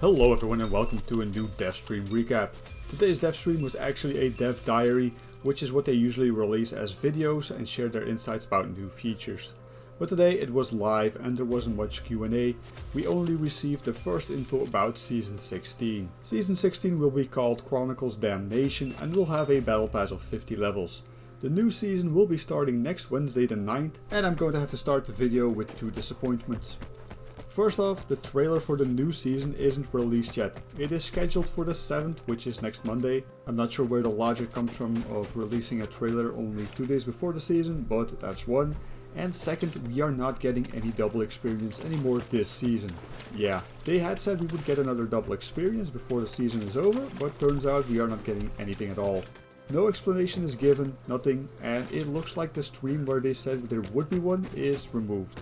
Hello everyone and welcome to a new dev stream recap. Today's dev stream was actually a dev diary, which is what they usually release as videos and share their insights about new features. But today it was live and there wasn't much Q&A, we only received the first info about Season 16. Season 16 will be called Chronicles Damnation and will have a battle pass of 50 levels. The new season will be starting next Wednesday the 9th and I'm going to have to start the video with 2 disappointments. First off, the trailer for the new season isn't released yet. It is scheduled for the 7th, which is next Monday. I'm not sure where the logic comes from of releasing a trailer only 2 days before the season, but that's one. And second, we are not getting any double experience anymore this season. Yeah, they had said we would get another double experience before the season is over, but turns out we are not getting anything at all. No explanation is given, nothing, and it looks like the stream where they said there would be one is removed.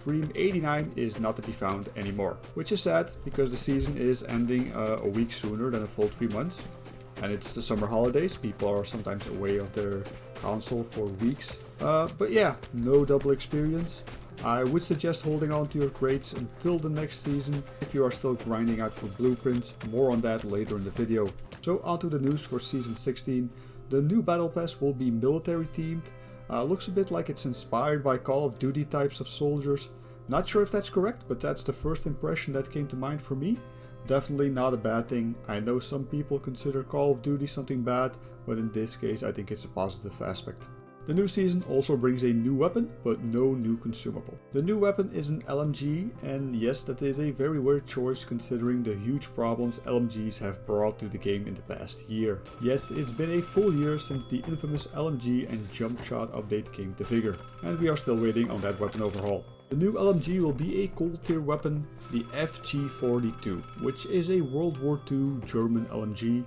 Stream 89 is not to be found anymore, which is sad because the season is ending a week sooner than a full 3 months. And it's the summer holidays, people are sometimes away of their console for weeks. But yeah, no double experience. I would suggest holding on to your crates until the next season if you are still grinding out for blueprints. More on that later in the video. So onto the news for Season 16. The new Battle Pass will be military themed. Looks a bit like it's inspired by Call of Duty types of soldiers. Not sure if that's correct, but that's the first impression that came to mind for me. Definitely not a bad thing. I know some people consider Call of Duty something bad, but in this case I think it's a positive aspect. The new season also brings a new weapon, but no new consumable. The new weapon is an LMG, and yes, that is a very weird choice considering the huge problems LMGs have brought to the game in the past year. Yes, it's been a full year since the infamous LMG and jump shot update came to Vigor, and we are still waiting on that weapon overhaul. The new LMG will be a gold tier weapon, the FG42, which is a World War II German LMG.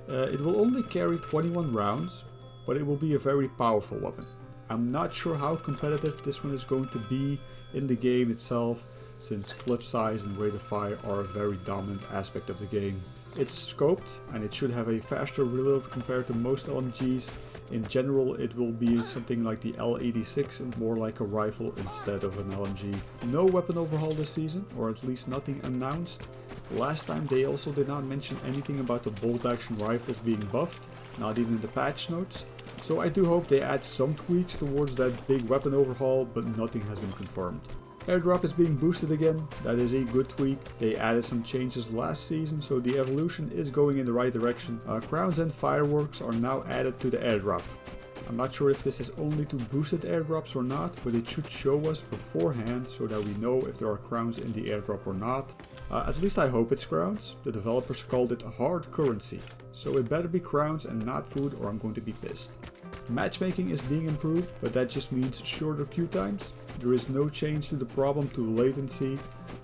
It will only carry 21 rounds, but it will be a very powerful weapon. I'm not sure how competitive this one is going to be in the game itself, since clip size and rate of fire are a very dominant aspect of the game. It's scoped and it should have a faster reload compared to most LMGs. In general, it will be something like the L86 and more like a rifle instead of an LMG. No weapon overhaul this season, or at least nothing announced. Last time they also did not mention anything about the bolt action rifles being buffed, not even in the patch notes. So I do hope they add some tweaks towards that big weapon overhaul, but nothing has been confirmed. Airdrop is being boosted again, that is a good tweak. They added some changes last season, so the evolution is going in the right direction. Crowns and fireworks are now added to the airdrop. I'm not sure if this is only to boosted airdrops or not, but it should show us beforehand so that we know if there are crowns in the airdrop or not. At least I hope it's crowns. The developers called it hard currency, so it better be crowns and not food or I'm going to be pissed. Matchmaking is being improved, but that just means shorter queue times. There is no change to the problem to latency,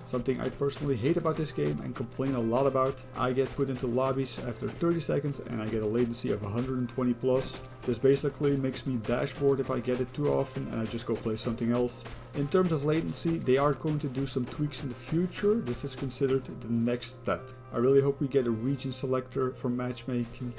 something I personally hate about this game and complain a lot about. I get put into lobbies after 30 seconds and I get a latency of 120 plus. This basically makes me dashboard if I get it too often and I just go play something else. In terms of latency, they are going to do some tweaks in the future. This is considered the next step. I really hope we get a region selector for matchmaking.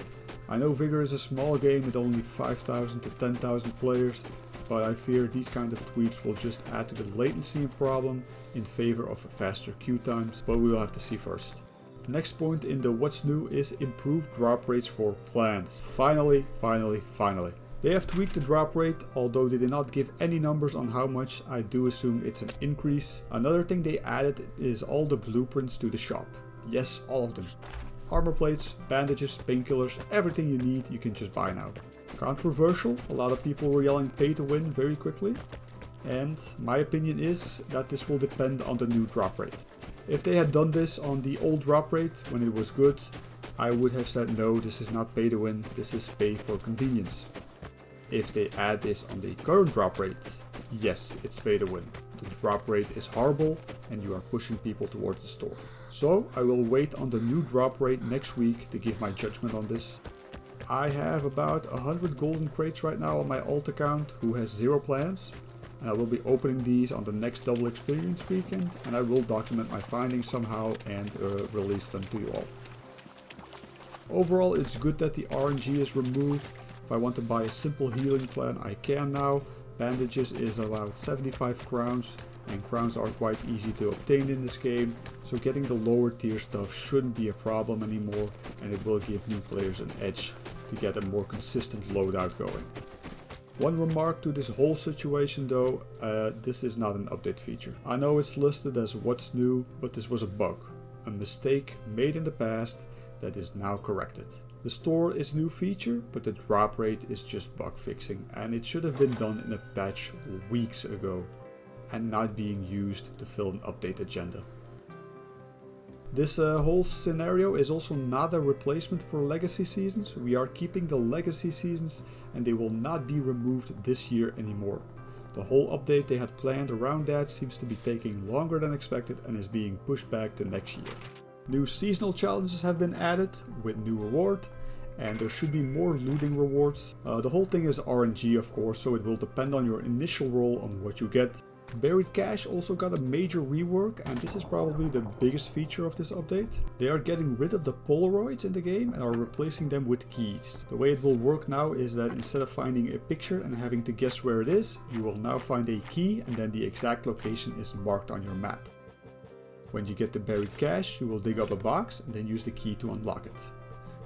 I know Vigor is a small game with only 5,000 to 10,000 players, but I fear these kind of tweaks will just add to the latency problem in favor of faster queue times, but we will have to see first. Next point in the what's new is improved drop rates for plants. Finally. They have tweaked the drop rate, although they did not give any numbers on how much. I do assume it's an increase. Another thing they added is all the blueprints to the shop. Yes, all of them. Armor plates, bandages, painkillers, everything you need you can just buy now. Controversial, a lot of people were yelling pay to win very quickly, and my opinion is that this will depend on the new drop rate. If they had done this on the old drop rate when it was good, I would have said no, this is not pay to win, this is pay for convenience. If they add this on the current drop rate, yes, it's pay to win. The drop rate is horrible and you are pushing people towards the store. So I will wait on the new drop rate next week to give my judgment on this. I have about 100 golden crates right now on my alt account who has 0 plans. And I will be opening these on the next double experience weekend and I will document my findings somehow and release them to you all. Overall, it's good that the RNG is removed. If I want to buy a simple healing plan, I can now. Bandages is allowed 75 crowns and crowns are quite easy to obtain in this game, so getting the lower tier stuff shouldn't be a problem anymore, and it will give new players an edge to get a more consistent loadout going. One remark to this whole situation though, this is not an update feature. I know it's listed as what's new, but this was a bug. A mistake made in the past that is now corrected. The store is new feature, but the drop rate is just bug fixing, and it should have been done in a patch weeks ago and not being used to fill an update agenda. This whole scenario is also not a replacement for legacy seasons. We are keeping the legacy seasons and they will not be removed this year anymore. The whole update they had planned around that seems to be taking longer than expected and is being pushed back to next year. New seasonal challenges have been added with new reward, and there should be more looting rewards. The whole thing is RNG of course, so it will depend on your initial roll on what you get. Buried Cache also got a major rework, and this is probably the biggest feature of this update. They are getting rid of the Polaroids in the game and are replacing them with keys. The way it will work now is that instead of finding a picture and having to guess where it is, you will now find a key and then the exact location is marked on your map. When you get the Buried Cache, you will dig up a box and then use the key to unlock it.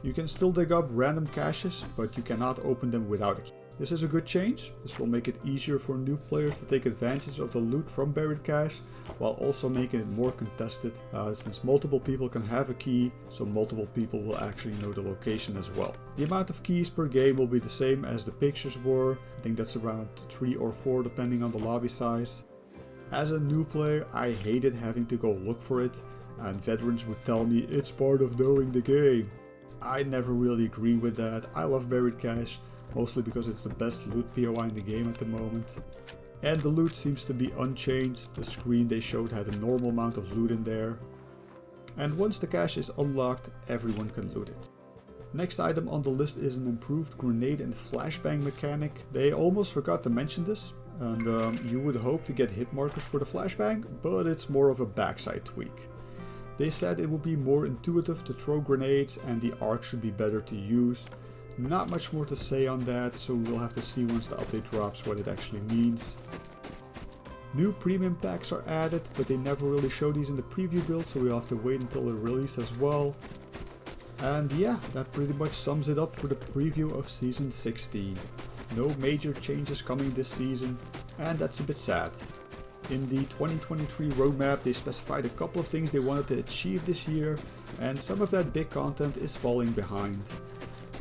You can still dig up random caches, but you cannot open them without a key. This is a good change. This will make it easier for new players to take advantage of the loot from Buried Cache, while also making it more contested, since multiple people can have a key, so multiple people will actually know the location as well. The amount of keys per game will be the same as the pictures were. I think that's around 3 or 4 depending on the lobby size. As a new player, I hated having to go look for it, and veterans would tell me it's part of knowing the game. I never really agree with that. I love Buried Cache, mostly because it's the best loot POI in the game at the moment. And the loot seems to be unchanged. The screen they showed had a normal amount of loot in there. And once the cache is unlocked, everyone can loot it. Next item on the list is an improved grenade and flashbang mechanic. They almost forgot to mention this, and you would hope to get hit markers for the flashbang, but it's more of a backside tweak. They said it would be more intuitive to throw grenades and the arc should be better to use. Not much more to say on that, so we'll have to see once the update drops what it actually means. New premium packs are added, but they never really show these in the preview build, so we'll have to wait until the release as well. And yeah, that pretty much sums it up for the preview of Season 16. No major changes coming this season, and that's a bit sad. In the 2023 roadmap they specified a couple of things they wanted to achieve this year, and some of that big content is falling behind.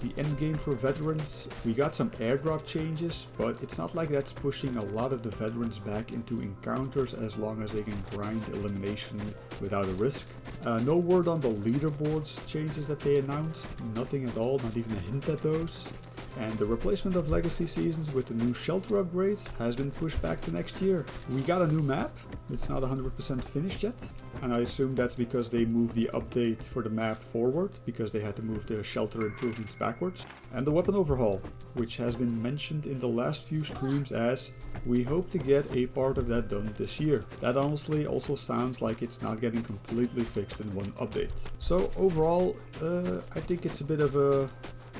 The endgame for veterans, we got some airdrop changes, but it's not like that's pushing a lot of the veterans back into encounters as long as they can grind elimination without a risk. No word on the leaderboards changes that they announced, nothing at all, not even a hint at those. And the replacement of legacy seasons with the new shelter upgrades has been pushed back to next year. We got a new map, it's not 100% finished yet, and I assume that's because they moved the update for the map forward, because they had to move the shelter improvements backwards. And the weapon overhaul, which has been mentioned in the last few streams as we hope to get a part of that done this year. That honestly also sounds like it's not getting completely fixed in one update. So overall, I think it's a bit of a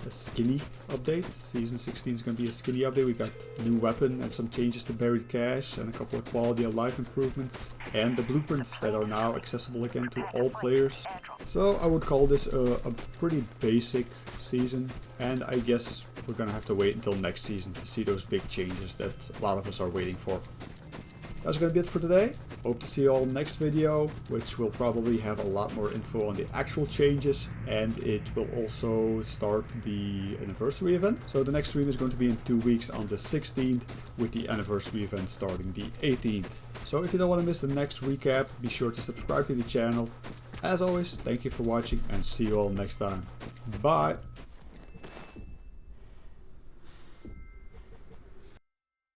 skinny update. Season 16 is going to be a skinny update. We got new weapon and some changes to Buried Cache and a couple of quality of life improvements, and the blueprints that are now accessible again to all players. So I would call this a pretty basic season, and I guess we're gonna have to wait until next season to see those big changes that a lot of us are waiting for. That's gonna be it for today. Hope to see you all next video, which will probably have a lot more info on the actual changes, and it will also start the anniversary event. So the next stream is going to be in 2 weeks on the 16th, with the anniversary event starting the 18th. So if you don't want to miss the next recap, be sure to subscribe to the channel. As always, thank you for watching and see you all next time. Bye!